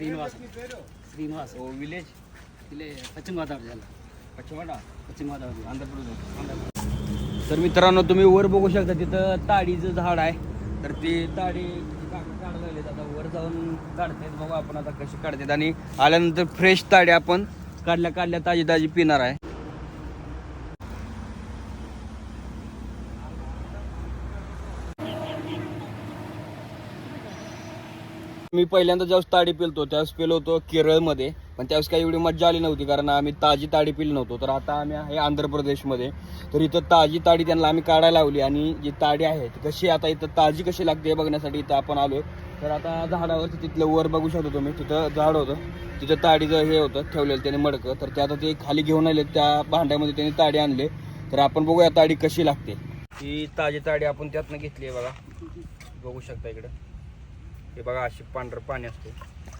Shrinivas village पश्चिम गोदावरी जिल्हा पश्चिम गोदावरी आंध्र प्रदेश. तर मित्रांनो तुम्ही वर बघू शकता तिथं ताडीचं झाड आहे. तर ती ताडी काढायला लागलेत आता वर जाऊन काढतात. बघू आपण आता कशी काढतात आणि आल्यानंतर फ्रेश ताडी आपण काढल्या ताजी ताजी पिणार आहे. मी पहिल्यांदा ज्यावेळेस ताडी पिलतो त्यावेळेस पिलो होतो केरळमध्ये, पण त्यावेळेस काही एवढी मजा आली नव्हती कारण आम्ही ताजी ताडी पिली नव्हतो. तर आता आम्ही आहे आंध्र प्रदेशमध्ये. तर इथं ताजी ताडी त्यांना आम्ही काढायला लावली आणि जी ताडी आहे ती कशी आता इथं ताजी कशी लागते हे बघण्यासाठी इथं आपण आलो. तर आता झाडावरती तिथलं वर बघू शकतो तुम्ही, तिथं झाड होतं, तिथं ताडीचं हे होतं ठेवलेलं त्याने मडकं. तर ते आता ते खाली घेऊन आले, त्या भांड्यामध्ये त्यांनी ताडी आणले. तर आपण बघूया ताडी कशी लागते. ही ताजी ताडी आपण त्यातनं घेतली आहे बघा, बघू शकता इकडं. हे बघा अशी पांढरं पाणी असते.